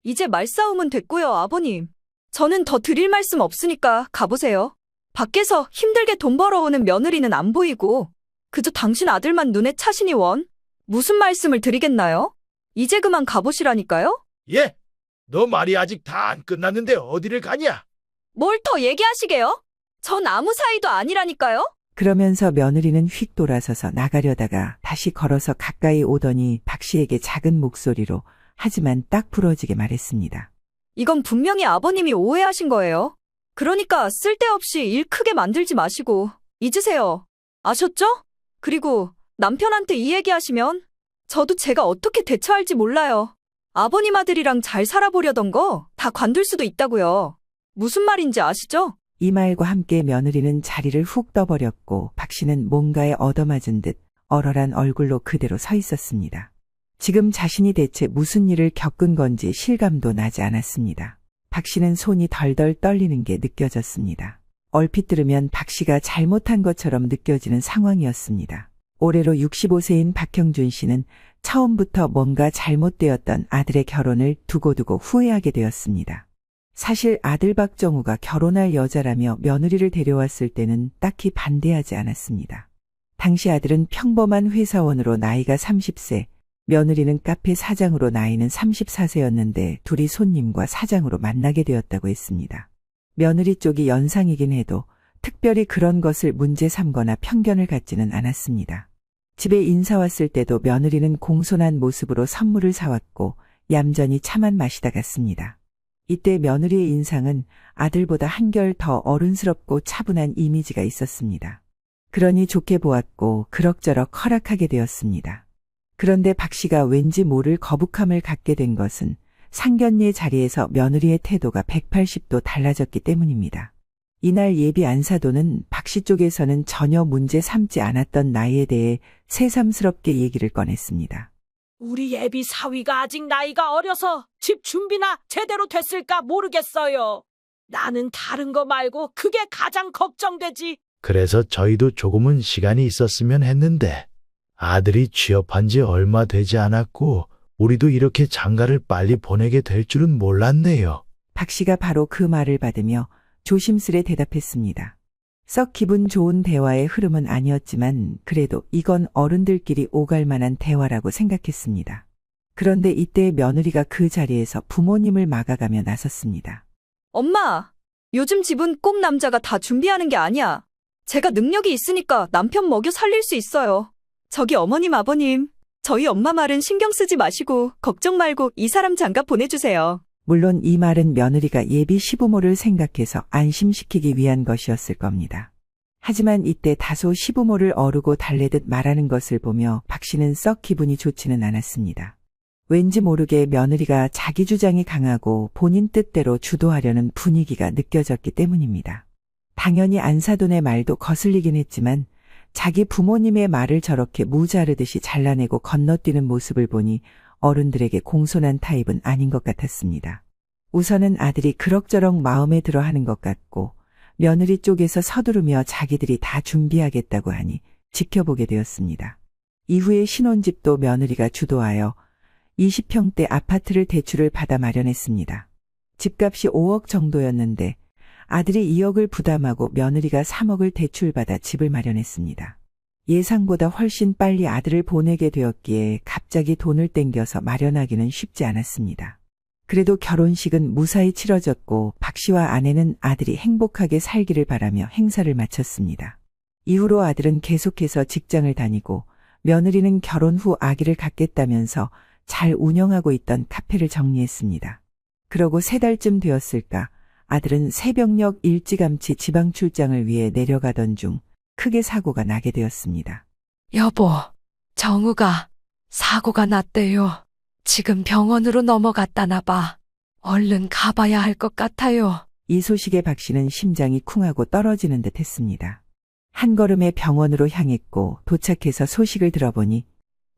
이제 말싸움은 됐고요, 아버님. 저는 더 드릴 말씀 없으니까 가보세요. 밖에서 힘들게 돈 벌어오는 며느리는 안 보이고 그저 당신 아들만 눈에 차시니 원. 무슨 말씀을 드리겠나요? 이제 그만 가보시라니까요? 예? 너 말이 아직 다 안 끝났는데 어디를 가냐? 뭘 더 얘기하시게요? 전 아무 사이도 아니라니까요? 그러면서 며느리는 휙 돌아서서 나가려다가 다시 걸어서 가까이 오더니 박 씨에게 작은 목소리로 하지만 딱 부러지게 말했습니다. 이건 분명히 아버님이 오해하신 거예요. 그러니까 쓸데없이 일 크게 만들지 마시고 잊으세요. 아셨죠? 그리고 남편한테 이 얘기하시면 저도 제가 어떻게 대처할지 몰라요. 아버님 아들이랑 잘 살아보려던 거 다 관둘 수도 있다고요. 무슨 말인지 아시죠? 이 말과 함께 며느리는 자리를 훅 떠버렸고 박 씨는 뭔가에 얻어맞은 듯 얼얼한 얼굴로 그대로 서 있었습니다. 지금 자신이 대체 무슨 일을 겪은 건지 실감도 나지 않았습니다. 박 씨는 손이 덜덜 떨리는 게 느껴졌습니다. 얼핏 들으면 박 씨가 잘못한 것처럼 느껴지는 상황이었습니다. 올해로 65세인 박형준 씨는 처음부터 뭔가 잘못되었던 아들의 결혼을 두고두고 후회하게 되었습니다. 사실 아들 박정우가 결혼할 여자라며 며느리를 데려왔을 때는 딱히 반대하지 않았습니다. 당시 아들은 평범한 회사원으로 나이가 30세, 며느리는 카페 사장으로 나이는 34세였는데 둘이 손님과 사장으로 만나게 되었다고 했습니다. 며느리 쪽이 연상이긴 해도 특별히 그런 것을 문제 삼거나 편견을 갖지는 않았습니다. 집에 인사 왔을 때도 며느리는 공손한 모습으로 선물을 사왔고 얌전히 차만 마시다 갔습니다. 이때 며느리의 인상은 아들보다 한결 더 어른스럽고 차분한 이미지가 있었습니다. 그러니 좋게 보았고 그럭저럭 허락하게 되었습니다. 그런데 박 씨가 왠지 모를 거북함을 갖게 된 것은 상견례 자리에서 며느리의 태도가 180도 달라졌기 때문입니다. 이날 예비 안사도는 박 씨 쪽에서는 전혀 문제 삼지 않았던 나이에 대해 새삼스럽게 얘기를 꺼냈습니다. 우리 예비 사위가 아직 나이가 어려서 집 준비나 제대로 됐을까 모르겠어요. 나는 다른 거 말고 그게 가장 걱정되지. 그래서 저희도 조금은 시간이 있었으면 했는데 아들이 취업한 지 얼마 되지 않았고 우리도 이렇게 장가를 빨리 보내게 될 줄은 몰랐네요. 박 씨가 바로 그 말을 받으며 조심스레 대답했습니다. 썩 기분 좋은 대화의 흐름은 아니었지만 그래도 이건 어른들끼리 오갈 만한 대화라고 생각했습니다. 그런데 이때 며느리가 그 자리에서 부모님을 막아가며 나섰습니다. 엄마, 요즘 집은 꼭 남자가 다 준비하는 게 아니야. 제가 능력이 있으니까 남편 먹여 살릴 수 있어요. 저기 어머님, 아버님, 저희 엄마 말은 신경 쓰지 마시고 걱정 말고 이 사람 장가 보내주세요. 물론 이 말은 며느리가 예비 시부모를 생각해서 안심시키기 위한 것이었을 겁니다. 하지만 이때 다소 시부모를 어르고 달래듯 말하는 것을 보며 박 씨는 썩 기분이 좋지는 않았습니다. 왠지 모르게 며느리가 자기 주장이 강하고 본인 뜻대로 주도하려는 분위기가 느껴졌기 때문입니다. 당연히 안사돈의 말도 거슬리긴 했지만 자기 부모님의 말을 저렇게 무자르듯이 잘라내고 건너뛰는 모습을 보니 어른들에게 공손한 타입은 아닌 것 같았습니다. 우선은 아들이 그럭저럭 마음에 들어 하는 것 같고 며느리 쪽에서 서두르며 자기들이 다 준비하겠다고 하니 지켜보게 되었습니다. 이후에 신혼집도 며느리가 주도하여 20평대 아파트를 대출을 받아 마련했습니다. 집값이 5억 정도였는데 아들이 2억을 부담하고 며느리가 3억을 대출받아 집을 마련했습니다. 예상보다 훨씬 빨리 아들을 보내게 되었기에 갑자기 돈을 땡겨서 마련하기는 쉽지 않았습니다. 그래도 결혼식은 무사히 치러졌고 박 씨와 아내는 아들이 행복하게 살기를 바라며 행사를 마쳤습니다. 이후로 아들은 계속해서 직장을 다니고 며느리는 결혼 후 아기를 갖겠다면서 잘 운영하고 있던 카페를 정리했습니다. 그러고 3달쯤 되었을까 아들은 새벽녘 일찌감치 지방 출장을 위해 내려가던 중 크게 사고가 나게 되었습니다. 여보, 정우가 사고가 났대요. 지금 병원으로 넘어갔다나 봐. 얼른 가봐야 할 것 같아요. 이 소식에 박 씨는 심장이 쿵하고 떨어지는 듯 했습니다. 한 걸음에 병원으로 향했고 도착해서 소식을 들어보니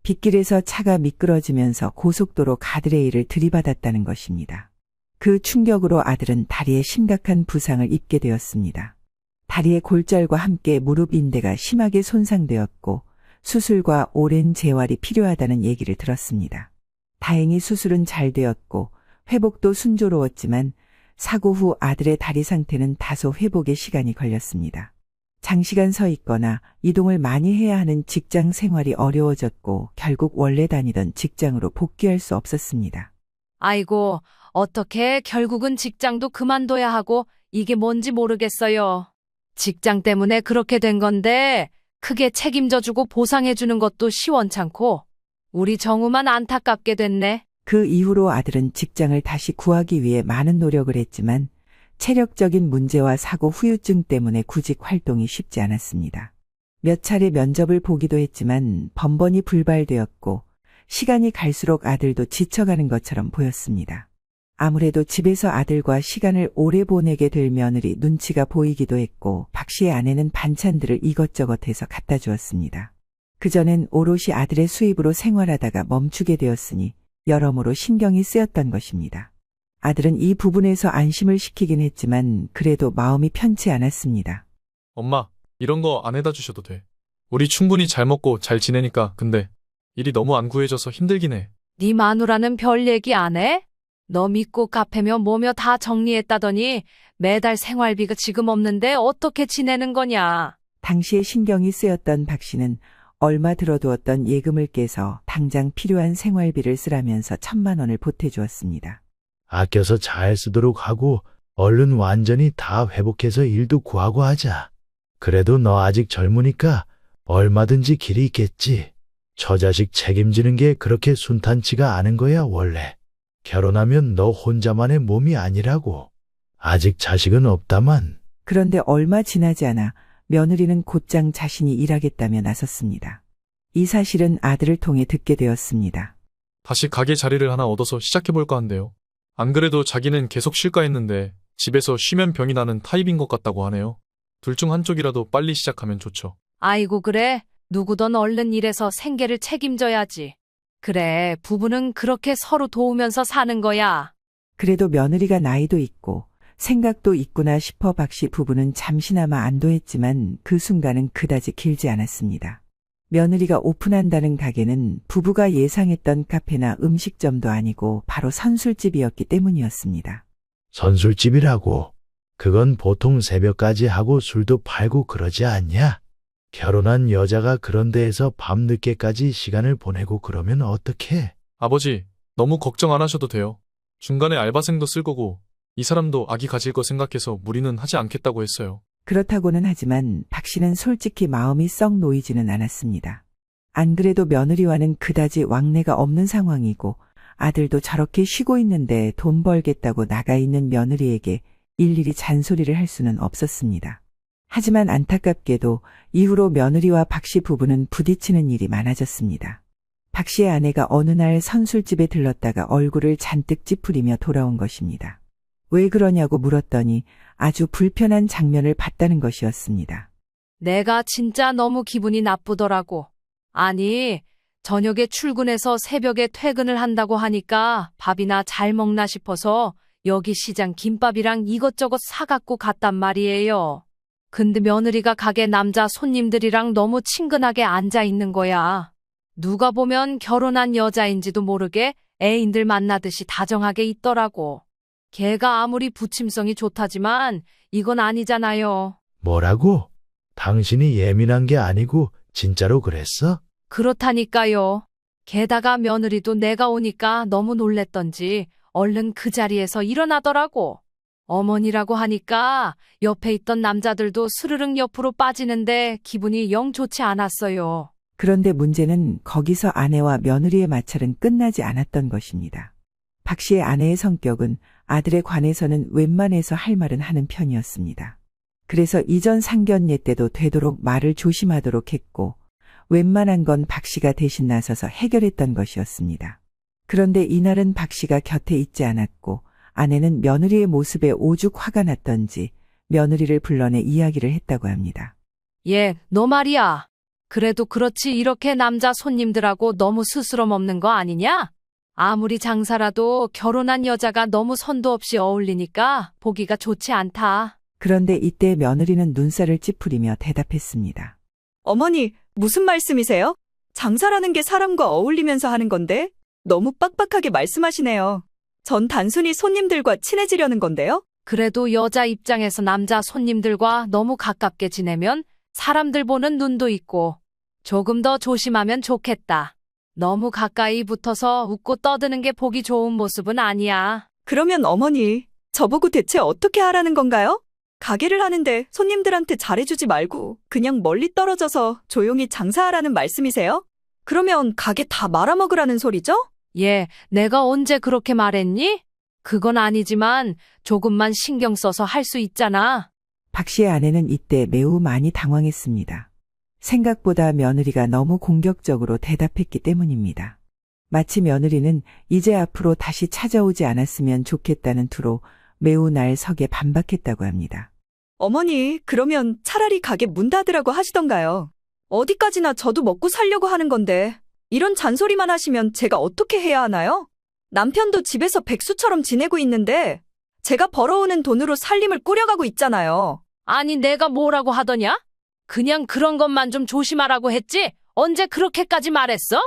빗길에서 차가 미끄러지면서 고속도로 가드레일을 들이받았다는 것입니다. 그 충격으로 아들은 다리에 심각한 부상을 입게 되었습니다. 다리의 골절과 함께 무릎 인대가 심하게 손상되었고 수술과 오랜 재활이 필요하다는 얘기를 들었습니다. 다행히 수술은 잘 되었고 회복도 순조로웠지만 사고 후 아들의 다리 상태는 다소 회복에 시간이 걸렸습니다. 장시간 서 있거나 이동을 많이 해야 하는 직장 생활이 어려워졌고 결국 원래 다니던 직장으로 복귀할 수 없었습니다. 아이고, 어떻게 결국은 직장도 그만둬야 하고 이게 뭔지 모르겠어요. 직장 때문에 그렇게 된 건데 크게 책임져주고 보상해주는 것도 시원찮고 우리 정우만 안타깝게 됐네. 그 이후로 아들은 직장을 다시 구하기 위해 많은 노력을 했지만 체력적인 문제와 사고 후유증 때문에 구직 활동이 쉽지 않았습니다. 몇 차례 면접을 보기도 했지만 번번이 불발되었고 시간이 갈수록 아들도 지쳐가는 것처럼 보였습니다. 아무래도 집에서 아들과 시간을 오래 보내게 될 며느리 눈치가 보이기도 했고 박 씨의 아내는 반찬들을 이것저것 해서 갖다 주었습니다. 그전엔 오롯이 아들의 수입으로 생활하다가 멈추게 되었으니 여러모로 신경이 쓰였던 것입니다. 아들은 이 부분에서 안심을 시키긴 했지만 그래도 마음이 편치 않았습니다. 엄마, 이런 거 안 해다 주셔도 돼. 우리 충분히 잘 먹고 잘 지내니까. 근데 일이 너무 안 구해져서 힘들긴 해. 네 마누라는 별 얘기 안 해? 너 믿고 카페며 뭐며 다 정리했다더니 매달 생활비가 지금 없는데 어떻게 지내는 거냐? 당시에 신경이 쓰였던 박 씨는 얼마 들어두었던 예금을 깨서 당장 필요한 생활비를 쓰라면서 1,000만 원을 보태주었습니다. 아껴서 잘 쓰도록 하고 얼른 완전히 다 회복해서 일도 구하고 하자. 그래도 너 아직 젊으니까 얼마든지 길이 있겠지. 저 자식 책임지는 게 그렇게 순탄치가 않은 거야 원래. 결혼하면 너 혼자만의 몸이 아니라고. 아직 자식은 없다만. 그런데 얼마 지나지 않아 며느리는 곧장 자신이 일하겠다며 나섰습니다. 이 사실은 아들을 통해 듣게 되었습니다. 다시 가게 자리를 하나 얻어서 시작해볼까 한대요. 안 그래도 자기는 계속 쉴까 했는데 집에서 쉬면 병이 나는 타입인 것 같다고 하네요. 둘 중 한쪽이라도 빨리 시작하면 좋죠. 아이고 그래. 누구든 얼른 일해서 생계를 책임져야지. 그래, 부부는 그렇게 서로 도우면서 사는 거야. 그래도 며느리가 나이도 있고 생각도 있구나 싶어 박 씨 부부는 잠시나마 안도했지만 그 순간은 그다지 길지 않았습니다. 며느리가 오픈한다는 가게는 부부가 예상했던 카페나 음식점도 아니고 바로 선술집이었기 때문이었습니다. 선술집이라고. 그건 보통 새벽까지 하고 술도 팔고 그러지 않냐? 결혼한 여자가 그런 데에서 밤늦게까지 시간을 보내고 그러면 어떡해? 아버지, 너무 걱정 안 하셔도 돼요. 중간에 알바생도 쓸 거고 이 사람도 아기 가질 거 생각해서 무리는 하지 않겠다고 했어요. 그렇다고는 하지만 박 씨는 솔직히 마음이 썩 놓이지는 않았습니다. 안 그래도 며느리와는 그다지 왕래가 없는 상황이고 아들도 저렇게 쉬고 있는데 돈 벌겠다고 나가 있는 며느리에게 일일이 잔소리를 할 수는 없었습니다. 하지만 안타깝게도 이후로 며느리와 박 씨 부부는 부딪히는 일이 많아졌습니다. 박 씨의 아내가 어느 날 선술집에 들렀다가 얼굴을 잔뜩 찌푸리며 돌아온 것입니다. 왜 그러냐고 물었더니 아주 불편한 장면을 봤다는 것이었습니다. 내가 진짜 너무 기분이 나쁘더라고. 아니, 저녁에 출근해서 새벽에 퇴근을 한다고 하니까 밥이나 잘 먹나 싶어서 여기 시장 김밥이랑 이것저것 사갖고 갔단 말이에요. 근데 며느리가 가게 남자 손님들이랑 너무 친근하게 앉아 있는 거야. 누가 보면 결혼한 여자인지도 모르게 애인들 만나듯이 다정하게 있더라고. 걔가 아무리 부침성이 좋다지만 이건 아니잖아요. 뭐라고? 당신이 예민한 게 아니고 진짜로 그랬어? 그렇다니까요. 게다가 며느리도 내가 오니까 너무 놀랬던지 얼른 그 자리에서 일어나더라고. 어머니라고 하니까 옆에 있던 남자들도 스르륵 옆으로 빠지는데 기분이 영 좋지 않았어요. 그런데 문제는 거기서 아내와 며느리의 마찰은 끝나지 않았던 것입니다. 박 씨의 아내의 성격은 아들에 관해서는 웬만해서 할 말은 하는 편이었습니다. 그래서 이전 상견례 때도 되도록 말을 조심하도록 했고 웬만한 건 박 씨가 대신 나서서 해결했던 것이었습니다. 그런데 이날은 박 씨가 곁에 있지 않았고 아내는 며느리의 모습에 오죽 화가 났던지 며느리를 불러내 이야기를 했다고 합니다. 예, 너 말이야. 그래도 그렇지 이렇게 남자 손님들하고 너무 스스럼 없는 거 아니냐? 아무리 장사라도 결혼한 여자가 너무 선도 없이 어울리니까 보기가 좋지 않다. 그런데 이때 며느리는 눈살을 찌푸리며 대답했습니다. 어머니, 무슨 말씀이세요? 장사라는 게 사람과 어울리면서 하는 건데 너무 빡빡하게 말씀하시네요. 전 단순히 손님들과 친해지려는 건데요. 그래도 여자 입장에서 남자 손님들과 너무 가깝게 지내면 사람들 보는 눈도 있고 조금 더 조심하면 좋겠다. 너무 가까이 붙어서 웃고 떠드는 게 보기 좋은 모습은 아니야. 그러면 어머니, 저보고 대체 어떻게 하라는 건가요? 가게를 하는데 손님들한테 잘해주지 말고 그냥 멀리 떨어져서 조용히 장사하라는 말씀이세요? 그러면 가게 다 말아먹으라는 소리죠? 예, 내가 언제 그렇게 말했니? 그건 아니지만 조금만 신경 써서 할 수 있잖아. 박 씨의 아내는 이때 매우 많이 당황했습니다. 생각보다 며느리가 너무 공격적으로 대답했기 때문입니다. 마치 며느리는 이제 앞으로 다시 찾아오지 않았으면 좋겠다는 투로 매우 날석에 반박했다고 합니다. 어머니, 그러면 차라리 가게 문 닫으라고 하시던가요. 어디까지나 저도 먹고 살려고 하는 건데 이런 잔소리만 하시면 제가 어떻게 해야 하나요? 남편도 집에서 백수처럼 지내고 있는데 제가 벌어오는 돈으로 살림을 꾸려가고 있잖아요. 아니, 내가 뭐라고 하더냐? 그냥 그런 것만 좀 조심하라고 했지? 언제 그렇게까지 말했어?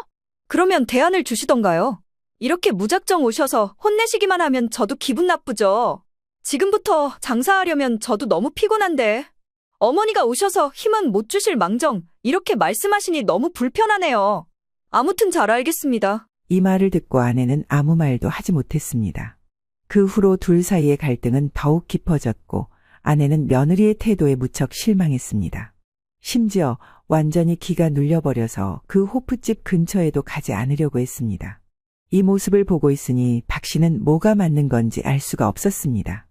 그러면 대안을 주시던가요. 이렇게 무작정 오셔서 혼내시기만 하면 저도 기분 나쁘죠. 지금부터 장사하려면 저도 너무 피곤한데 어머니가 오셔서 힘은 못 주실 망정 이렇게 말씀하시니 너무 불편하네요. 아무튼 잘 알겠습니다. 이 말을 듣고 아내는 아무 말도 하지 못했습니다. 그 후로 둘 사이의 갈등은 더욱 깊어졌고 아내는 며느리의 태도에 무척 실망했습니다. 심지어 완전히 기가 눌려버려서 그 호프집 근처에도 가지 않으려고 했습니다. 이 모습을 보고 있으니 박 씨는 뭐가 맞는 건지 알 수가 없었습니다.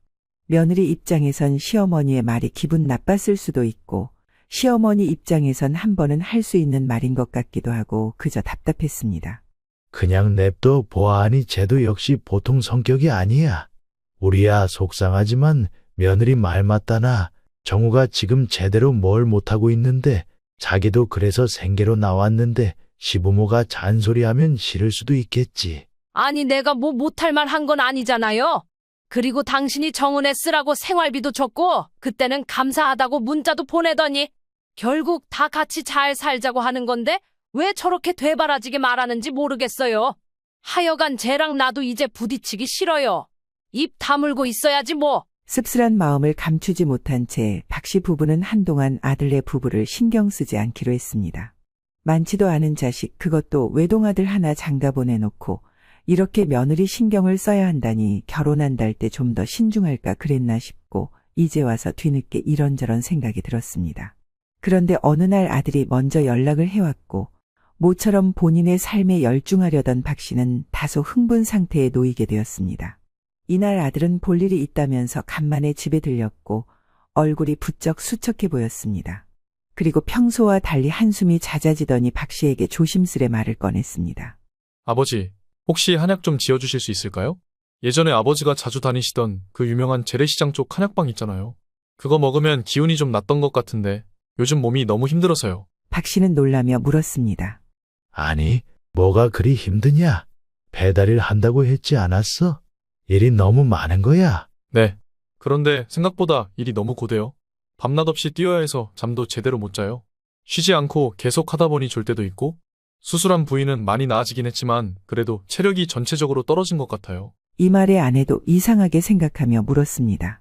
며느리 입장에선 시어머니의 말이 기분 나빴을 수도 있고 시어머니 입장에선 한 번은 할 수 있는 말인 것 같기도 하고 그저 답답했습니다. 그냥 냅둬 보아하니 쟤도 역시 보통 성격이 아니야. 우리야 속상하지만 며느리 말 맞다나. 정우가 지금 제대로 뭘 못하고 있는데 자기도 그래서 생계로 나왔는데 시부모가 잔소리하면 싫을 수도 있겠지. 아니, 내가 뭐 못할 말 한 건 아니잖아요. 그리고 당신이 정은혜 쓰라고 생활비도 줬고 그때는 감사하다고 문자도 보내더니 결국 다 같이 잘 살자고 하는 건데 왜 저렇게 되바라지게 말하는지 모르겠어요. 하여간 쟤랑 나도 이제 부딪히기 싫어요. 입 다물고 있어야지 뭐. 씁쓸한 마음을 감추지 못한 채 박 씨 부부는 한동안 아들네 부부를 신경 쓰지 않기로 했습니다. 많지도 않은 자식, 그것도 외동아들 하나 장가 보내놓고 이렇게 며느리 신경을 써야 한다니 결혼한달 때 좀 더 신중할까 그랬나 싶고 이제 와서 뒤늦게 이런저런 생각이 들었습니다. 그런데 어느 날 아들이 먼저 연락을 해왔고 모처럼 본인의 삶에 열중하려던 박 씨는 다소 흥분 상태에 놓이게 되었습니다. 이날 아들은 볼 일이 있다면서 간만에 집에 들렸고 얼굴이 부쩍 수척해 보였습니다. 그리고 평소와 달리 한숨이 잦아지더니 박 씨에게 조심스레 말을 꺼냈습니다. 아버지, 혹시 한약 좀 지어주실 수 있을까요? 예전에 아버지가 자주 다니시던 그 유명한 재래시장 쪽 한약방 있잖아요. 그거 먹으면 기운이 좀 났던 것 같은데 요즘 몸이 너무 힘들어서요. 박 씨는 놀라며 물었습니다. 아니, 뭐가 그리 힘드냐? 배달일 한다고 했지 않았어? 일이 너무 많은 거야. 네. 그런데 생각보다 일이 너무 고돼요. 밤낮 없이 뛰어야 해서 잠도 제대로 못 자요. 쉬지 않고 계속 하다 보니 졸 때도 있고 수술한 부위는 많이 나아지긴 했지만 그래도 체력이 전체적으로 떨어진 것 같아요. 이 말에 아내도 이상하게 생각하며 물었습니다.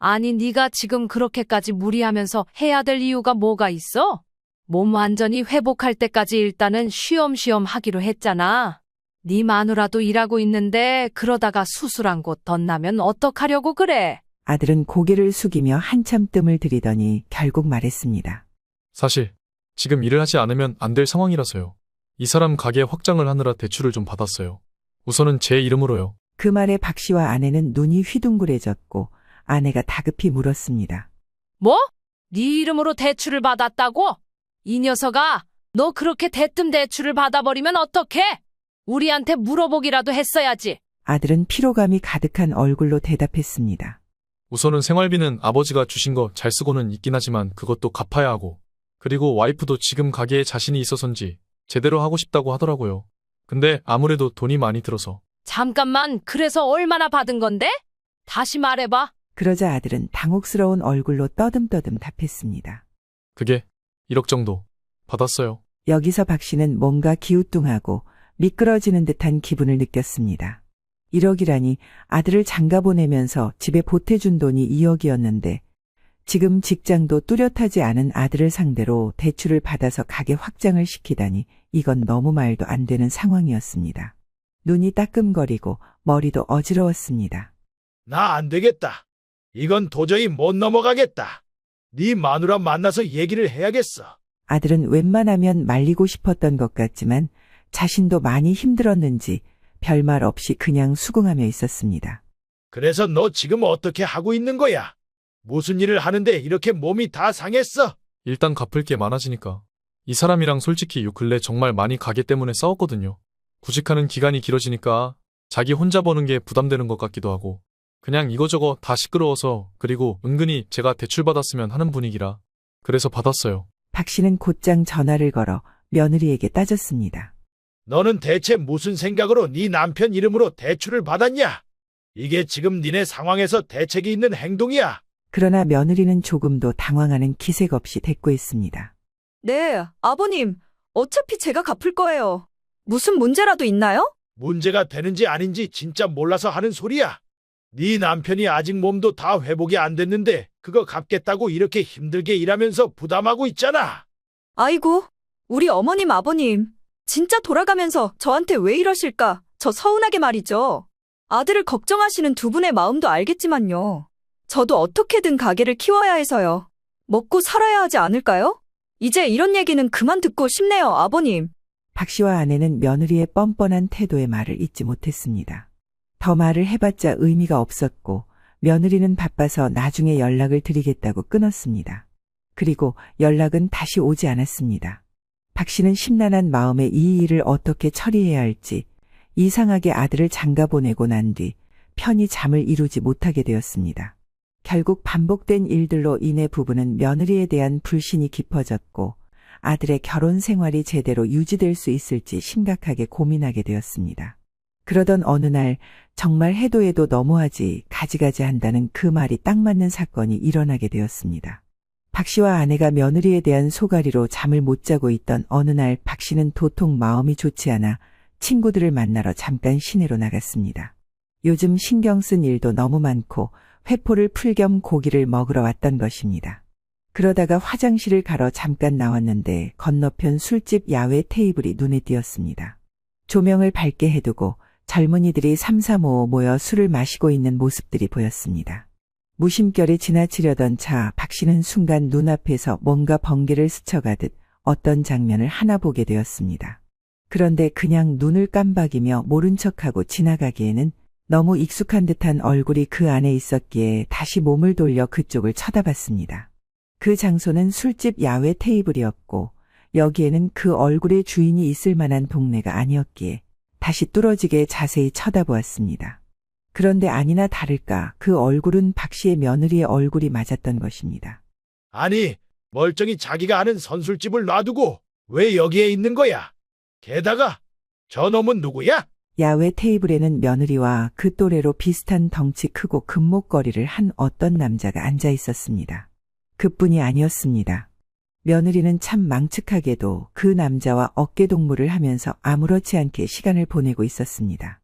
아니, 네가 지금 그렇게까지 무리하면서 해야 될 이유가 뭐가 있어? 몸 완전히 회복할 때까지 일단은 쉬엄쉬엄 하기로 했잖아. 네 마누라도 일하고 있는데 그러다가 수술한 곳 덧나면 어떡하려고 그래? 아들은 고개를 숙이며 한참 뜸을 들이더니 결국 말했습니다. 사실 지금 일을 하지 않으면 안 될 상황이라서요. 이 사람 가게 확장을 하느라 대출을 좀 받았어요. 우선은 제 이름으로요. 그 말에 박 씨와 아내는 눈이 휘둥그레졌고 아내가 다급히 물었습니다. 뭐? 네 이름으로 대출을 받았다고? 이 녀석아, 너 그렇게 대뜸 대출을 받아버리면 어떡해? 우리한테 물어보기라도 했어야지. 아들은 피로감이 가득한 얼굴로 대답했습니다. 우선은 생활비는 아버지가 주신 거 잘 쓰고는 있긴 하지만 그것도 갚아야 하고 그리고 와이프도 지금 가게에 자신이 있어서인지 제대로 하고 싶다고 하더라고요. 근데 아무래도 돈이 많이 들어서. 잠깐만, 그래서 얼마나 받은 건데? 다시 말해봐. 그러자 아들은 당혹스러운 얼굴로 떠듬떠듬 답했습니다. 그게 1억 정도 받았어요. 여기서 박 씨는 뭔가 기우뚱하고 미끄러지는 듯한 기분을 느꼈습니다. 1억이라니 아들을 장가 보내면서 집에 보태준 돈이 2억이었는데 지금 직장도 뚜렷하지 않은 아들을 상대로 대출을 받아서 가게 확장을 시키다니 이건 너무 말도 안 되는 상황이었습니다. 눈이 따끔거리고 머리도 어지러웠습니다. 나 안 되겠다. 이건 도저히 못 넘어가겠다. 네 마누라 만나서 얘기를 해야겠어. 아들은 웬만하면 말리고 싶었던 것 같지만 자신도 많이 힘들었는지 별말 없이 그냥 수긍하며 있었습니다. 그래서 너 지금 어떻게 하고 있는 거야? 무슨 일을 하는데 이렇게 몸이 다 상했어? 일단 갚을 게 많아지니까. 이 사람이랑 솔직히 요 근래 정말 많이 가게 때문에 싸웠거든요. 구직하는 기간이 길어지니까 자기 혼자 버는 게 부담되는 것 같기도 하고 그냥 이거저거 다 시끄러워서 그리고 은근히 제가 대출받았으면 하는 분위기라 그래서 받았어요. 박 씨는 곧장 전화를 걸어 며느리에게 따졌습니다. 너는 대체 무슨 생각으로 네 남편 이름으로 대출을 받았냐? 이게 지금 니네 상황에서 대책이 있는 행동이야. 그러나 며느리는 조금도 당황하는 기색 없이 대꾸했습니다. 네, 아버님. 어차피 제가 갚을 거예요. 무슨 문제라도 있나요? 문제가 되는지 아닌지 진짜 몰라서 하는 소리야. 네 남편이 아직 몸도 다 회복이 안 됐는데 그거 갚겠다고 이렇게 힘들게 일하면서 부담하고 있잖아. 아이고, 우리 어머님, 아버님. 진짜 돌아가면서 저한테 왜 이러실까? 저 서운하게 말이죠. 아들을 걱정하시는 두 분의 마음도 알겠지만요. 저도 어떻게든 가게를 키워야 해서요. 먹고 살아야 하지 않을까요? 이제 이런 얘기는 그만 듣고 싶네요, 아버님. 박 씨와 아내는 며느리의 뻔뻔한 태도의 말을 잊지 못했습니다. 더 말을 해봤자 의미가 없었고 며느리는 바빠서 나중에 연락을 드리겠다고 끊었습니다. 그리고 연락은 다시 오지 않았습니다. 박 씨는 심란한 마음에 이 일을 어떻게 처리해야 할지 이상하게 아들을 장가 보내고 난 뒤 편히 잠을 이루지 못하게 되었습니다. 결국 반복된 일들로 인해 부부는 며느리에 대한 불신이 깊어졌고 아들의 결혼 생활이 제대로 유지될 수 있을지 심각하게 고민하게 되었습니다. 그러던 어느 날 정말 해도 해도 너무하지 가지가지 한다는 그 말이 딱 맞는 사건이 일어나게 되었습니다. 박 씨와 아내가 며느리에 대한 소가리로 잠을 못 자고 있던 어느 날 박 씨는 도통 마음이 좋지 않아 친구들을 만나러 잠깐 시내로 나갔습니다. 요즘 신경 쓴 일도 너무 많고 회포를 풀 겸 고기를 먹으러 왔던 것입니다. 그러다가 화장실을 가러 잠깐 나왔는데 건너편 술집 야외 테이블이 눈에 띄었습니다. 조명을 밝게 해두고 젊은이들이 3, 4, 5 모여 술을 마시고 있는 모습들이 보였습니다. 무심결에 지나치려던 차 박 씨는 순간 눈앞에서 뭔가 번개를 스쳐가듯 어떤 장면을 하나 보게 되었습니다. 그런데 그냥 눈을 깜박이며 모른 척하고 지나가기에는 너무 익숙한 듯한 얼굴이 그 안에 있었기에 다시 몸을 돌려 그쪽을 쳐다봤습니다. 그 장소는 술집 야외 테이블이었고 여기에는 그 얼굴의 주인이 있을 만한 동네가 아니었기에 다시 뚫어지게 자세히 쳐다보았습니다. 그런데 아니나 다를까 그 얼굴은 박 씨의 며느리의 얼굴이 맞았던 것입니다. 아니, 멀쩡히 자기가 아는 선술집을 놔두고 왜 여기에 있는 거야? 게다가 저놈은 누구야? 야외 테이블에는 며느리와 그 또래로 비슷한 덩치 크고 금목걸이를 한 어떤 남자가 앉아 있었습니다. 그뿐이 아니었습니다. 며느리는 참 망측하게도 그 남자와 어깨동무를 하면서 아무렇지 않게 시간을 보내고 있었습니다.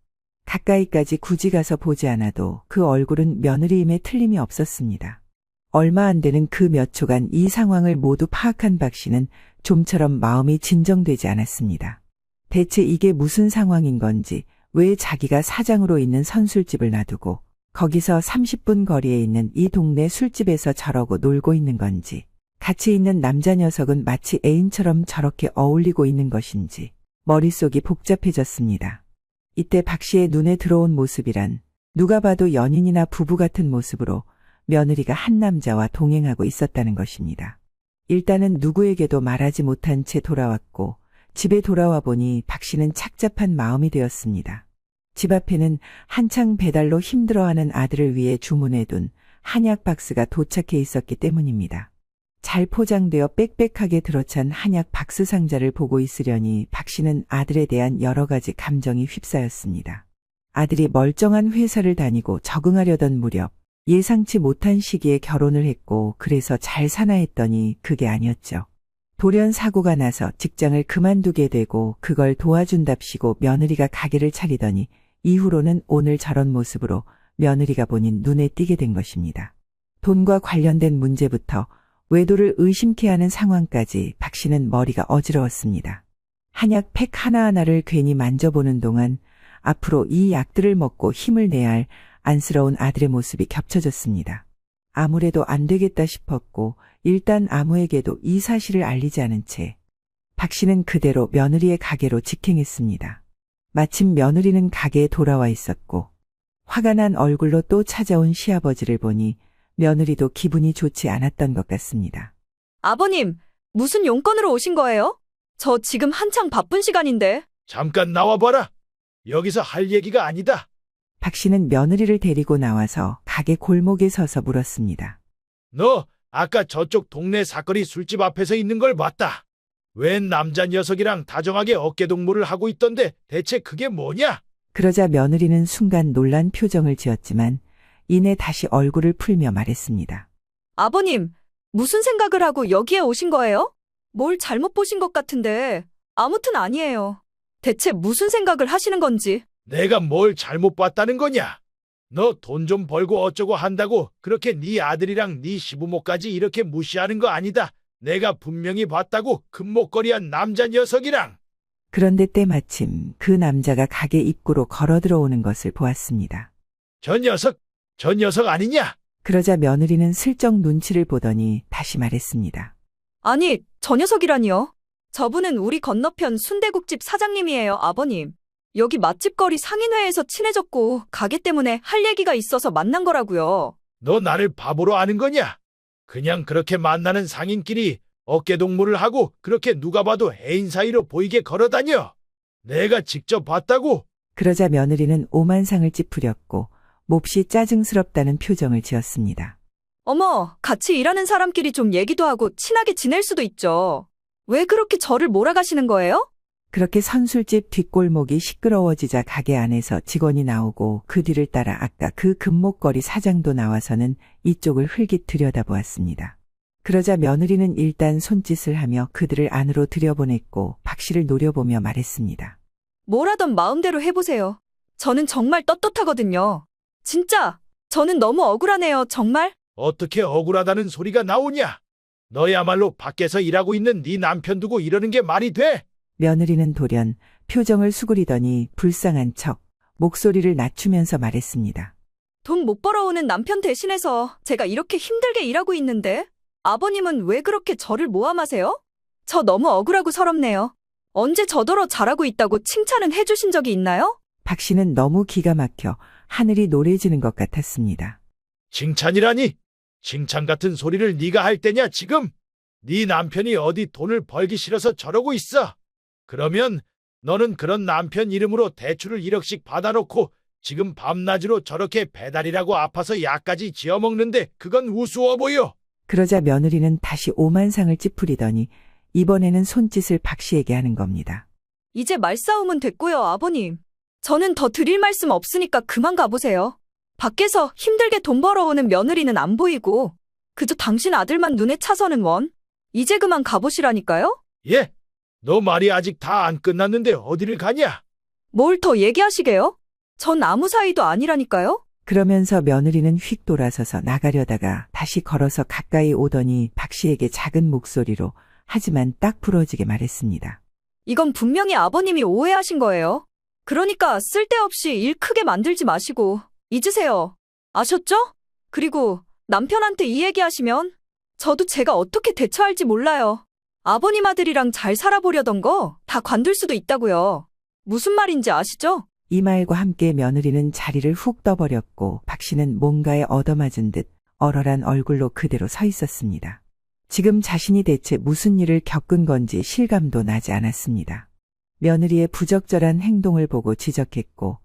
가까이까지 굳이 가서 보지 않아도 그 얼굴은 며느리임에 틀림이 없었습니다. 얼마 안 되는 그 몇 초간 이 상황을 모두 파악한 박 씨는 좀처럼 마음이 진정되지 않았습니다. 대체 이게 무슨 상황인 건지, 왜 자기가 사장으로 있는 선술집을 놔두고 거기서 30분 거리에 있는 이 동네 술집에서 저러고 놀고 있는 건지, 같이 있는 남자 녀석은 마치 애인처럼 저렇게 어울리고 있는 것인지 머릿속이 복잡해졌습니다. 이때 박 씨의 눈에 들어온 모습이란 누가 봐도 연인이나 부부 같은 모습으로 며느리가 한 남자와 동행하고 있었다는 것입니다. 일단은 누구에게도 말하지 못한 채 돌아왔고 집에 돌아와 보니 박 씨는 착잡한 마음이 되었습니다. 집 앞에는 한창 배달로 힘들어하는 아들을 위해 주문해둔 한약 박스가 도착해 있었기 때문입니다. 잘 포장되어 빽빽하게 들어찬 한약 박스 상자를 보고 있으려니 박 씨는 아들에 대한 여러 가지 감정이 휩싸였습니다. 아들이 멀쩡한 회사를 다니고 적응하려던 무렵 예상치 못한 시기에 결혼을 했고 그래서 잘 사나 했더니 그게 아니었죠. 돌연 사고가 나서 직장을 그만두게 되고 그걸 도와준답시고 며느리가 가게를 차리더니 이후로는 오늘 저런 모습으로 며느리가 보니 눈에 띄게 된 것입니다. 돈과 관련된 문제부터 외도를 의심케 하는 상황까지 박 씨는 머리가 어지러웠습니다. 한약 팩 하나하나를 괜히 만져보는 동안 앞으로 이 약들을 먹고 힘을 내야 할 안쓰러운 아들의 모습이 겹쳐졌습니다. 아무래도 안 되겠다 싶었고 일단 아무에게도 이 사실을 알리지 않은 채 박 씨는 그대로 며느리의 가게로 직행했습니다. 마침 며느리는 가게에 돌아와 있었고 화가 난 얼굴로 또 찾아온 시아버지를 보니 며느리도 기분이 좋지 않았던 것 같습니다. 아버님, 무슨 용건으로 오신 거예요? 저 지금 한창 바쁜 시간인데. 잠깐 나와봐라. 여기서 할 얘기가 아니다. 박 씨는 며느리를 데리고 나와서 가게 골목에 서서 물었습니다. 너 아까 저쪽 동네 사거리 술집 앞에서 있는 걸 봤다. 웬 남자 녀석이랑 다정하게 어깨동무를 하고 있던데 대체 그게 뭐냐? 그러자 며느리는 순간 놀란 표정을 지었지만 이내 다시 얼굴을 풀며 말했습니다. 아버님, 무슨 생각을 하고 여기에 오신 거예요? 뭘 잘못 보신 것 같은데. 아무튼 아니에요. 대체 무슨 생각을 하시는 건지. 내가 뭘 잘못 봤다는 거냐? 너 돈 좀 벌고 어쩌고 한다고 그렇게 네 아들이랑 네 시부모까지 이렇게 무시하는 거 아니다. 내가 분명히 봤다고 금목걸이한 남자 녀석이랑. 그런데 때마침 그 남자가 가게 입구로 걸어 들어오는 것을 보았습니다. 저 녀석 아니냐? 그러자 며느리는 슬쩍 눈치를 보더니 다시 말했습니다. 아니, 저 녀석이라니요. 저분은 우리 건너편 순대국집 사장님이에요, 아버님. 여기 맛집거리 상인회에서 친해졌고 가게 때문에 할 얘기가 있어서 만난 거라고요. 너 나를 바보로 아는 거냐? 그냥 그렇게 만나는 상인끼리 어깨동무를 하고 그렇게 누가 봐도 애인 사이로 보이게 걸어다녀. 내가 직접 봤다고. 그러자 며느리는 오만상을 찌푸렸고 몹시 짜증스럽다는 표정을 지었습니다. 어머, 같이 일하는 사람끼리 좀 얘기도 하고 친하게 지낼 수도 있죠. 왜 그렇게 저를 몰아가시는 거예요? 그렇게 선술집 뒷골목이 시끄러워지자 가게 안에서 직원이 나오고 그 뒤를 따라 아까 그 금목걸이 사장도 나와서는 이쪽을 흘깃 들여다보았습니다. 그러자 며느리는 일단 손짓을 하며 그들을 안으로 들여보냈고 박 씨를 노려보며 말했습니다. 뭘 하던 마음대로 해보세요. 저는 정말 떳떳하거든요. 진짜, 저는 너무 억울하네요, 정말. 어떻게 억울하다는 소리가 나오냐? 너야말로 밖에서 일하고 있는 네 남편 두고 이러는 게 말이 돼? 며느리는 돌연 표정을 수그리더니 불쌍한 척 목소리를 낮추면서 말했습니다. 돈 못 벌어오는 남편 대신해서 제가 이렇게 힘들게 일하고 있는데 아버님은 왜 그렇게 저를 모함하세요? 저 너무 억울하고 서럽네요. 언제 저더러 잘하고 있다고 칭찬은 해주신 적이 있나요? 박 씨는 너무 기가 막혀 하늘이 노래지는 것 같았습니다. 칭찬이라니? 칭찬 같은 소리를 네가 할 때냐 지금? 네 남편이 어디 돈을 벌기 싫어서 저러고 있어. 그러면 너는 그런 남편 이름으로 대출을 1억씩 받아놓고 지금 밤낮으로 저렇게 배달이라고 아파서 약까지 지어먹는데 그건 우스워 보여. 그러자 며느리는 다시 오만상을 찌푸리더니 이번에는 손짓을 박 씨에게 하는 겁니다. 이제 말싸움은 됐고요, 아버님. 저는 더 드릴 말씀 없으니까 그만 가보세요. 밖에서 힘들게 돈 벌어오는 며느리는 안 보이고 그저 당신 아들만 눈에 차서는 원. 이제 그만 가보시라니까요? 예? 너 말이 아직 다 안 끝났는데 어디를 가냐? 뭘 더 얘기하시게요? 전 아무 사이도 아니라니까요? 그러면서 며느리는 휙 돌아서서 나가려다가 다시 걸어서 가까이 오더니 박 씨에게 작은 목소리로 하지만 딱 부러지게 말했습니다. 이건 분명히 아버님이 오해하신 거예요. 그러니까 쓸데없이 일 크게 만들지 마시고 잊으세요. 아셨죠? 그리고 남편한테 이 얘기하시면 저도 제가 어떻게 대처할지 몰라요. 아버님 아들이랑 잘 살아보려던 거 다 관둘 수도 있다고요. 무슨 말인지 아시죠? 이 말과 함께 며느리는 자리를 훅 떠버렸고 박 씨는 뭔가에 얻어맞은 듯 얼얼한 얼굴로 그대로 서 있었습니다. 지금 자신이 대체 무슨 일을 겪은 건지 실감도 나지 않았습니다. 며느리의 부적절한 행동을 보고 지적했고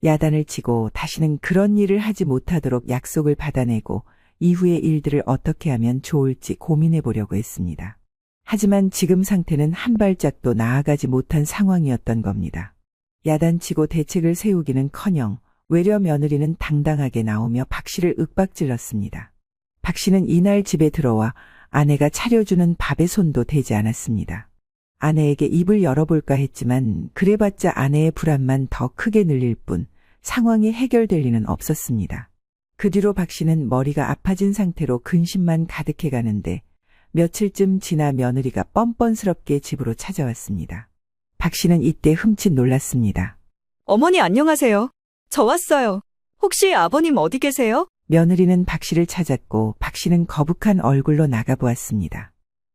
야단을 치고 다시는 그런 일을 하지 못하도록 약속을 받아내고 이후의 일들을 어떻게 하면 좋을지 고민해 보려고 했습니다. 하지만 지금 상태는 한 발짝도 나아가지 못한 상황이었던 겁니다. 야단치고 대책을 세우기는커녕 외려 며느리는 당당하게 나오며 박 씨를 윽박질렀습니다. 박 씨는 이날 집에 들어와 아내가 차려주는 밥에 손도 대지 않았습니다. 아내에게 입을 열어볼까 했지만 그래봤자 아내의 불안만 더 크게 늘릴 뿐 상황이 해결될 리는 없었습니다. 그 뒤로 박 씨는 머리가 아파진 상태로 근심만 가득해 가는데 며칠쯤 지나 며느리가 뻔뻔스럽게 집으로 찾아왔습니다. 박 씨는 이때 흠칫 놀랐습니다. 어머니 안녕하세요. 저 왔어요. 혹시 아버님 어디 계세요? 며느리는 박 씨를 찾았고 박 씨는 거북한 얼굴로 나가보았습니다.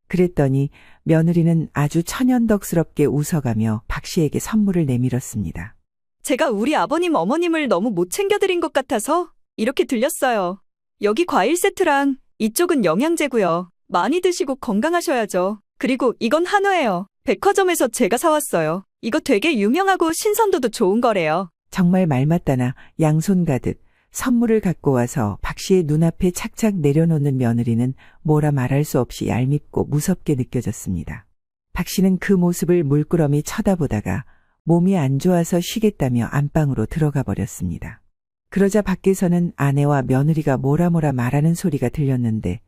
그랬더니 며느리는 아주 천연덕스럽게 웃어가며 박 씨에게 선물을 내밀었습니다. 제가 우리 아버님 어머님을 너무 못 챙겨드린 것 같아서 이렇게 들렸어요. 여기 과일 세트랑 이쪽은 영양제고요. 많이 드시고 건강하셔야죠. 그리고 이건 한우예요. 백화점에서 제가 사왔어요. 이거 되게 유명하고 신선도도 좋은 거래요. 정말 말 맞다나 양손 가득 선물을 갖고 와서 박 씨의 눈앞에 착착 내려놓는 며느리는 뭐라 말할 수 없이 얄밉고 무섭게 느껴졌습니다. 박 씨는 그 모습을 물끄러미 쳐다보다가 몸이 안 좋아서 쉬겠다며 안방으로 들어가 버렸습니다. 그러자 밖에서는 아내와 며느리가 뭐라 말하는 소리가 들렸는데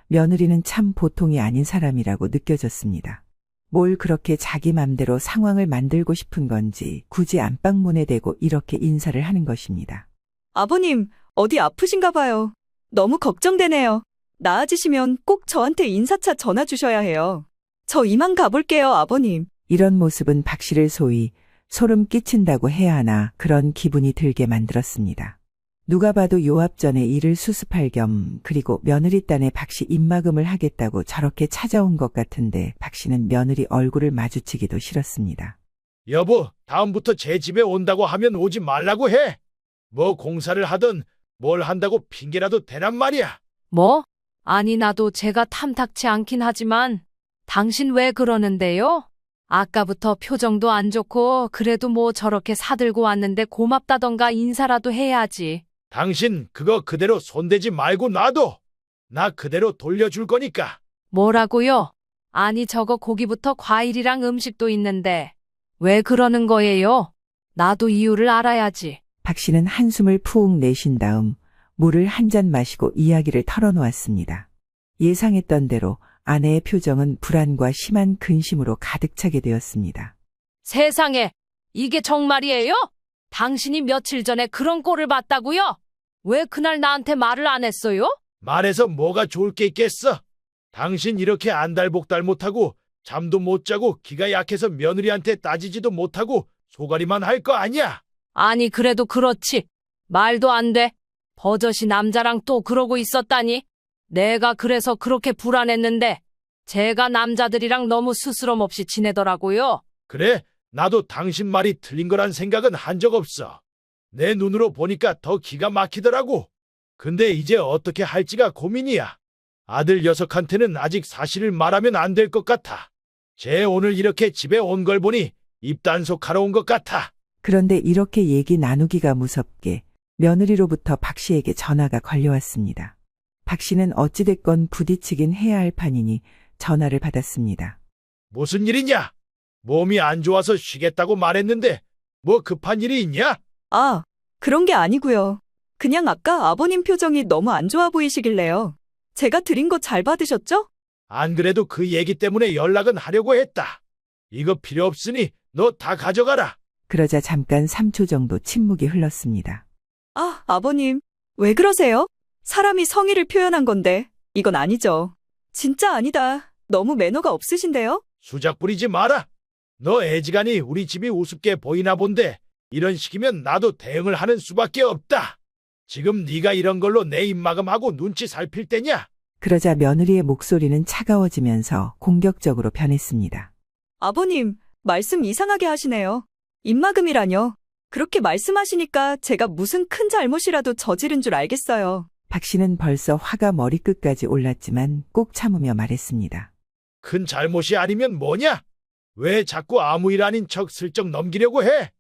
며느리는 참 보통이 아닌 사람이라고 느껴졌습니다. 뭘 그렇게 자기 맘대로 상황을 만들고 싶은 건지 굳이 안방문에 대고 이렇게 인사를 하는 것입니다. 아버님, 어디 아프신가 봐요. 너무 걱정되네요. 나아지시면 꼭 저한테 인사차 전화 주셔야 해요. 저 이만 가볼게요, 아버님. 이런 모습은 박 씨를 소위 소름 끼친다고 해야 하나 그런 기분이 들게 만들었습니다. 누가 봐도 요압 전에 일을 수습할 겸 그리고 며느리 딴에 박 씨 입막음을 하겠다고 저렇게 찾아온 것 같은데 박 씨는 며느리 얼굴을 마주치기도 싫었습니다. 여보, 다음부터 제 집에 온다고 하면 오지 말라고 해. 뭐 공사를 하든 뭘 한다고 핑계라도 대란 말이야. 뭐? 아니 나도 제가 탐탁치 않긴 하지만 당신 왜 그러는데요? 아까부터 표정도 안 좋고 그래도 뭐 저렇게 사들고 왔는데 고맙다던가 인사라도 해야지. 당신 그거 그대로 손대지 말고 놔둬. 나 그대로 돌려줄 거니까. 뭐라고요? 아니 저거 고기부터 과일이랑 음식도 있는데 왜 그러는 거예요? 나도 이유를 알아야지. 박 씨는 한숨을 푹 내쉰 다음 물을 한 잔 마시고 이야기를 털어놓았습니다. 예상했던 대로 아내의 표정은 불안과 심한 근심으로 가득 차게 되었습니다. 세상에, 이게 정말이에요? 당신이 며칠 전에 그런 꼴을 봤다고요? 왜 그날 나한테 말을 안 했어요? 말해서 뭐가 좋을 게 있겠어? 당신 이렇게 안달복달 못하고 잠도 못 자고 기가 약해서 며느리한테 따지지도 못하고 소가리만 할 거 아니야? 아니 그래도 그렇지. 말도 안 돼. 버젓이 남자랑 또 그러고 있었다니. 내가 그래서 그렇게 불안했는데 제가 남자들이랑 너무 스스럼 없이 지내더라고요. 그래, 나도 당신 말이 틀린 거란 생각은 한 적 없어. 내 눈으로 보니까 더 기가 막히더라고. 근데 이제 어떻게 할지가 고민이야. 아들 녀석한테는 아직 사실을 말하면 안 될 것 같아. 쟤 오늘 이렇게 집에 온 걸 보니 입단속하러 온 것 같아. 그런데 이렇게 얘기 나누기가 무섭게 며느리로부터 박 씨에게 전화가 걸려왔습니다. 박 씨는 어찌됐건 부딪히긴 해야 할 판이니 전화를 받았습니다. 무슨 일이냐? 몸이 안 좋아서 쉬겠다고 말했는데 뭐 급한 일이 있냐? 아, 그런 게 아니고요. 그냥 아까 아버님 표정이 너무 안 좋아 보이시길래요. 제가 드린 거 잘 받으셨죠? 안 그래도 그 얘기 때문에 연락은 하려고 했다. 이거 필요 없으니 너 다 가져가라. 그러자 잠깐 3초 정도 침묵이 흘렀습니다. 아, 아버님, 왜 그러세요? 사람이 성의를 표현한 건데 이건 아니죠. 진짜 아니다. 너무 매너가 없으신데요? 수작 부리지 마라. 너 애지간히 우리 집이 우습게 보이나 본데 이런 식이면 나도 대응을 하는 수밖에 없다. 지금 네가 이런 걸로 내 입마금하고 눈치 살필 때냐? 그러자 며느리의 목소리는 차가워지면서 공격적으로 변했습니다. 아버님, 말씀 이상하게 하시네요. 입막음이라뇨. 그렇게 말씀하시니까 제가 무슨 큰 잘못이라도 저지른 줄 알겠어요. 박 씨는 벌써 화가 머리끝까지 올랐지만 꼭 참으며 말했습니다. 큰 잘못이 아니면 뭐냐? 왜 자꾸 아무 일 아닌 척 슬쩍 넘기려고 해?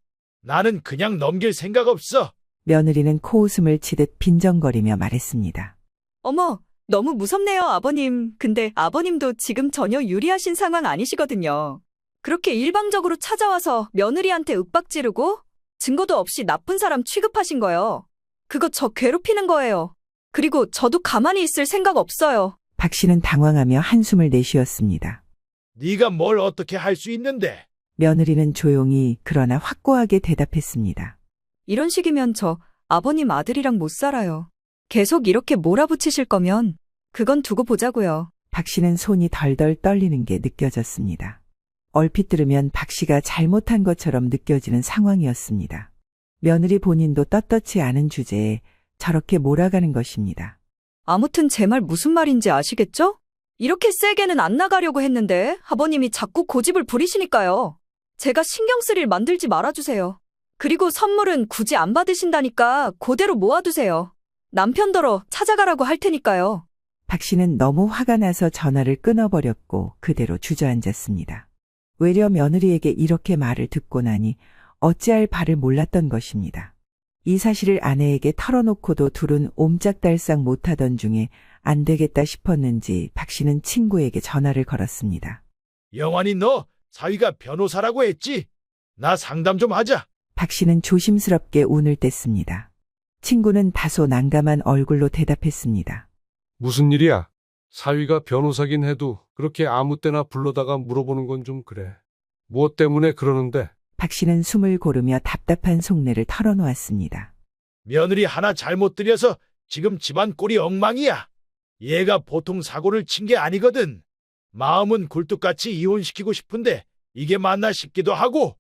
나는 그냥 넘길 생각 없어. 며느리는 코웃음을 치듯 빈정거리며 말했습니다. 어머, 너무 무섭네요, 아버님. 근데 아버님도 지금 전혀 유리하신 상황 아니시거든요. 그렇게 일방적으로 찾아와서 며느리한테 윽박지르고 증거도 없이 나쁜 사람 취급하신 거예요. 그거 저 괴롭히는 거예요. 그리고 저도 가만히 있을 생각 없어요. 박 씨는 당황하며 한숨을 내쉬었습니다. 네가 뭘 어떻게 할 수 있는데? 며느리는 조용히 그러나 확고하게 대답했습니다. 이런 식이면 저 아버님 아들이랑 못 살아요. 계속 이렇게 몰아붙이실 거면 그건 두고 보자고요. 박 씨는 손이 덜덜 떨리는 게 느껴졌습니다. 얼핏 들으면 박 씨가 잘못한 것처럼 느껴지는 상황이었습니다. 며느리 본인도 떳떳지 않은 주제에 저렇게 몰아가는 것입니다. 아무튼 제 말 무슨 말인지 아시겠죠? 이렇게 세게는 안 나가려고 했는데 아버님이 자꾸 고집을 부리시니까요. 제가 신경 쓸 일 만들지 말아주세요. 그리고 선물은 굳이 안 받으신다니까 그대로 모아두세요. 남편더러 찾아가라고 할 테니까요. 박 씨는 너무 화가 나서 전화를 끊어버렸고 그대로 주저앉았습니다. 외려 며느리에게 이렇게 말을 듣고 나니 어찌할 바를 몰랐던 것입니다. 이 사실을 아내에게 털어놓고도 둘은 옴짝달싹 못하던 중에 안 되겠다 싶었는지 박 씨는 친구에게 전화를 걸었습니다. 영환이 너 사위가 변호사라고 했지? 나 상담 좀 하자. 박 씨는 조심스럽게 운을 뗐습니다. 친구는 다소 난감한 얼굴로 대답했습니다. 무슨 일이야? 사위가 변호사긴 해도 그렇게 아무 때나 불러다가 물어보는 건 좀 그래. 무엇 때문에 그러는데? 박 씨는 숨을 고르며 답답한 속내를 털어놓았습니다. 며느리 하나 잘못 들여서 지금 집안 꼴이 엉망이야. 얘가 보통 사고를 친 게 아니거든. 마음은 굴뚝같이 이혼시키고 싶은데 이게 맞나 싶기도 하고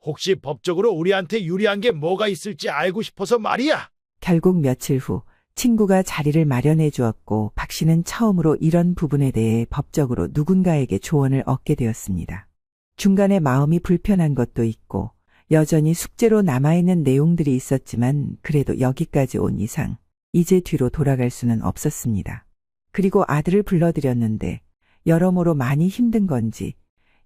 혹시 법적으로 우리한테 유리한 게 뭐가 있을지 알고 싶어서 말이야. 결국 며칠 후 친구가 자리를 마련해 주었고 박 씨는 처음으로 이런 부분에 대해 법적으로 누군가에게 조언을 얻게 되었습니다. 중간에 마음이 불편한 것도 있고 여전히 숙제로 남아있는 내용들이 있었지만 그래도 여기까지 온 이상 이제 뒤로 돌아갈 수는 없었습니다. 그리고 아들을 불러들였는데 여러모로 많이 힘든 건지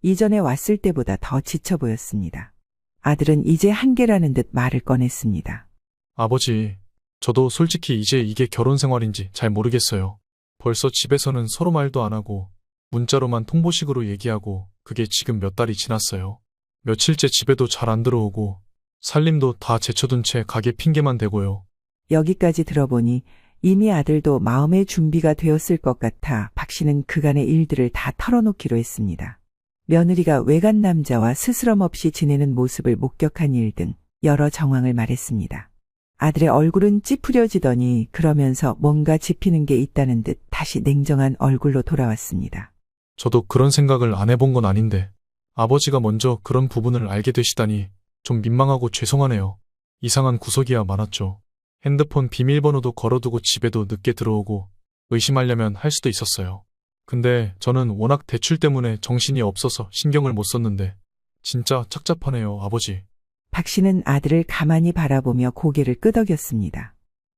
이전에 왔을 때보다 더 지쳐 보였습니다. 아들은 이제 한계라는 듯 말을 꺼냈습니다. 아버지, 저도 솔직히 이제 이게 결혼 생활인지 잘 모르겠어요. 벌써 집에서는 서로 말도 안 하고 문자로만 통보식으로 얘기하고 그게 지금 몇 달이 지났어요. 며칠째 집에도 잘 안 들어오고 살림도 다 제쳐둔 채 가게 핑계만 대고요. 여기까지 들어보니 이미 아들도 마음의 준비가 되었을 것 같아 박 씨는 그간의 일들을 다 털어놓기로 했습니다. 며느리가 외간 남자와 스스럼 없이 지내는 모습을 목격한 일 등 여러 정황을 말했습니다. 아들의 얼굴은 찌푸려지더니 그러면서 뭔가 짚히는 게 있다는 듯 다시 냉정한 얼굴로 돌아왔습니다. 저도 그런 생각을 안 해본 건 아닌데 아버지가 먼저 그런 부분을 알게 되시다니 좀 민망하고 죄송하네요. 이상한 구석이야 많았죠. 핸드폰 비밀번호도 걸어두고 집에도 늦게 들어오고 의심하려면 할 수도 있었어요. 근데 저는 워낙 대출 때문에 정신이 없어서 신경을 못 썼는데 진짜 착잡하네요, 아버지. 박 씨는 아들을 가만히 바라보며 고개를 끄덕였습니다.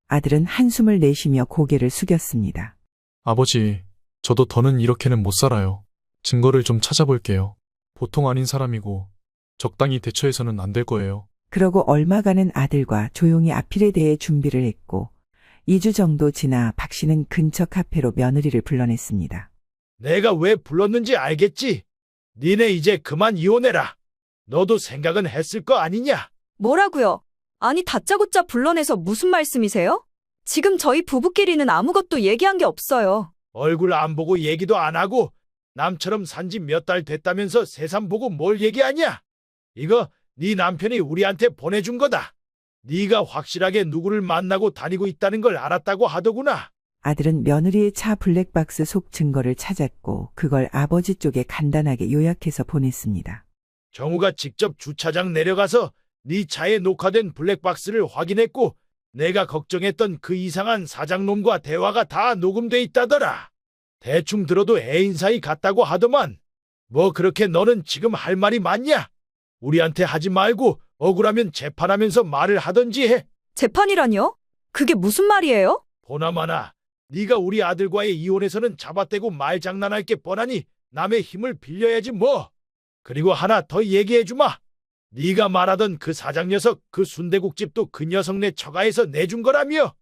아들은 한숨을 내쉬며 고개를 숙였습니다. 아버지, 저도 더는 이렇게는 못 살아요. 증거를 좀 찾아볼게요. 보통 아닌 사람이고 적당히 대처해서는 안 될 거예요. 그러고 얼마가는 아들과 조용히 앞일에 대해 준비를 했고 2주 정도 지나 박 씨는 근처 카페로 며느리를 불러냈습니다. 내가 왜 불렀는지 알겠지? 니네 이제 그만 이혼해라. 너도 생각은 했을 거 아니냐? 뭐라고요? 아니 다짜고짜 불러내서 무슨 말씀이세요? 지금 저희 부부끼리는 아무것도 얘기한 게 없어요. 얼굴 안 보고 얘기도 안 하고 남처럼 산지 몇 달 됐다면서 새삼 보고 뭘 얘기하냐? 이거 네 남편이 우리한테 보내준 거다. 네가 확실하게 누구를 만나고 다니고 있다는 걸 알았다고 하더구나. 아들은 며느리의 차 블랙박스 속 증거를 찾았고 그걸 아버지 쪽에 간단하게 요약해서 보냈습니다. 정우가 직접 주차장 내려가서 네 차에 녹화된 블랙박스를 확인했고 내가 걱정했던 그 이상한 사장놈과 대화가 다 녹음돼 있다더라. 대충 들어도 애인 사이 같다고 하더만. 뭐 그렇게 너는 지금 할 말이 많냐? 우리한테 하지 말고 억울하면 재판하면서 말을 하던지 해. 재판이라뇨? 그게 무슨 말이에요? 보나마나 네가 우리 아들과의 이혼에서는 잡아떼고 말장난할 게 뻔하니 남의 힘을 빌려야지 뭐. 그리고 하나 더 얘기해주마. 네가 말하던 그 사장 녀석 그 순대국집도 그 녀석네 처가에서 내준 거라며.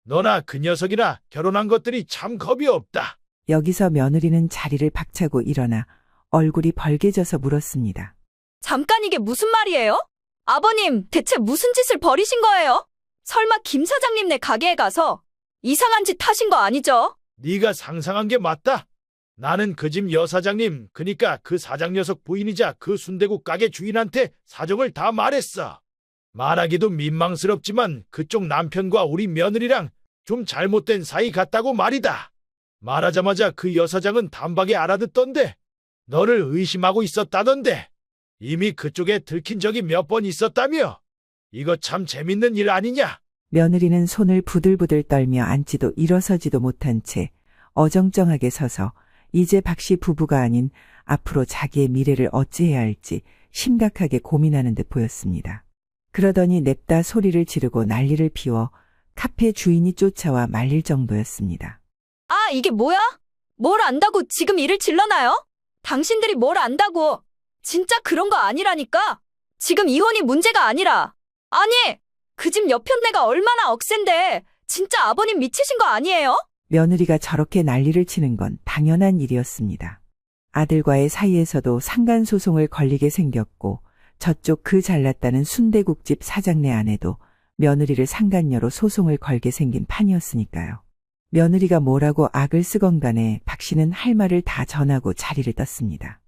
너나 그 녀석이나 결혼한 것들이 참 겁이 없다. 여기서 며느리는 자리를 박차고 일어나 얼굴이 벌개져서 물었습니다. 잠깐 이게 무슨 말이에요? 아버님 대체 무슨 짓을 벌이신 거예요? 설마 김 사장님네 가게에 가서 이상한 짓 하신 거 아니죠? 네가 상상한 게 맞다. 나는 그 집 여사장님, 그니까 그 사장 녀석 부인이자 그 순대국 가게 주인한테 사정을 다 말했어. 말하기도 민망스럽지만 그쪽 남편과 우리 며느리랑 좀 잘못된 사이 같다고 말이다. 말하자마자 그 여사장은 단박에 알아듣던데 너를 의심하고 있었다던데 이미 그쪽에 들킨 적이 몇 번 있었다며. 이거 참 재밌는 일 아니냐? 며느리는 손을 부들부들 떨며 앉지도 일어서지도 못한 채 어정쩡하게 서서 이제 박씨 부부가 아닌 앞으로 자기의 미래를 어찌해야 할지 심각하게 고민하는 듯 보였습니다. 그러더니 냅다 소리를 지르고 난리를 피워 카페 주인이 쫓아와 말릴 정도였습니다. 아, 이게 뭐야? 뭘 안다고 지금 일을 질러놔요? 당신들이 뭘 안다고? 진짜 그런 거 아니라니까? 지금 이혼이 문제가 아니라. 아니, 그 집 여편네가 얼마나 억센데 진짜 아버님 미치신 거 아니에요? 며느리가 저렇게 난리를 치는 건 당연한 일이었습니다. 아들과의 사이에서도 상간소송을 걸리게 생겼고 저쪽 그 잘났다는 순대국집 사장네 아내도 며느리를 상간녀로 소송을 걸게 생긴 판이었으니까요. 며느리가 뭐라고 악을 쓰건 간에 박 씨는 할 말을 다 전하고 자리를 떴습니다.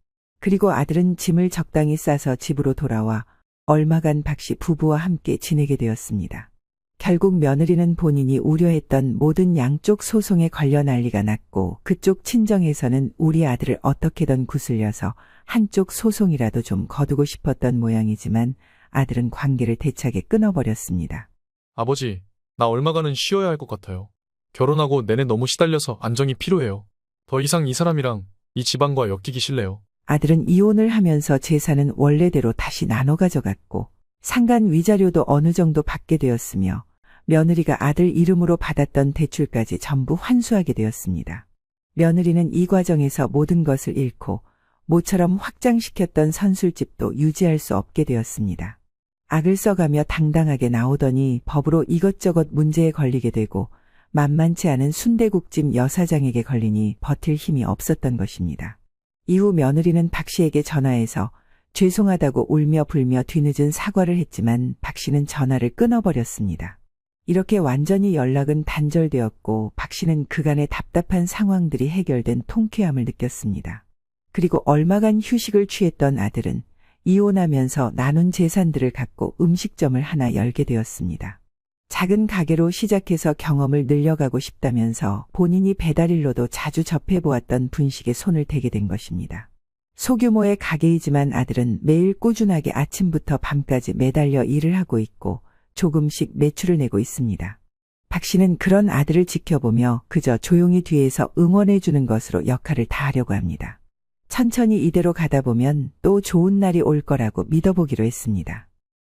그리고 아들은 짐을 적당히 싸서 집으로 돌아와 얼마간 박 씨 부부와 함께 지내게 되었습니다. 결국 며느리는 본인이 우려했던 모든 양쪽 소송에 걸려 난리가 났고 그쪽 친정에서는 우리 아들을 어떻게든 구슬려서 한쪽 소송이라도 좀 거두고 싶었던 모양이지만 아들은 관계를 대차게 끊어버렸습니다. 아버지, 나 얼마간은 쉬어야 할 것 같아요. 결혼하고 내내 너무 시달려서 안정이 필요해요. 더 이상 이 사람이랑 이 집안과 엮이기 싫네요. 아들은 이혼을 하면서 재산은 원래대로 다시 나눠 가져갔고 상간 위자료도 어느 정도 받게 되었으며 며느리가 아들 이름으로 받았던 대출까지 전부 환수하게 되었습니다. 며느리는 이 과정에서 모든 것을 잃고 모처럼 확장시켰던 선술집도 유지할 수 없게 되었습니다. 악을 써가며 당당하게 나오더니 법으로 이것저것 문제에 걸리게 되고 만만치 않은 순대국집 여사장에게 걸리니 버틸 힘이 없었던 것입니다. 이후 며느리는 박 씨에게 전화해서 죄송하다고 울며 불며 뒤늦은 사과를 했지만 박 씨는 전화를 끊어버렸습니다. 이렇게 완전히 연락은 단절되었고 박 씨는 그간의 답답한 상황들이 해결된 통쾌함을 느꼈습니다. 그리고 얼마간 휴식을 취했던 아들은 이혼하면서 나눈 재산들을 갖고 음식점을 하나 열게 되었습니다. 작은 가게로 시작해서 경험을 늘려가고 싶다면서 본인이 배달일로도 자주 접해보았던 분식에 손을 대게 된 것입니다. 소규모의 가게이지만 아들은 매일 꾸준하게 아침부터 밤까지 매달려 일을 하고 있고 조금씩 매출을 내고 있습니다. 박 씨는 그런 아들을 지켜보며 그저 조용히 뒤에서 응원해주는 것으로 역할을 다하려고 합니다. 천천히 이대로 가다 보면 또 좋은 날이 올 거라고 믿어보기로 했습니다.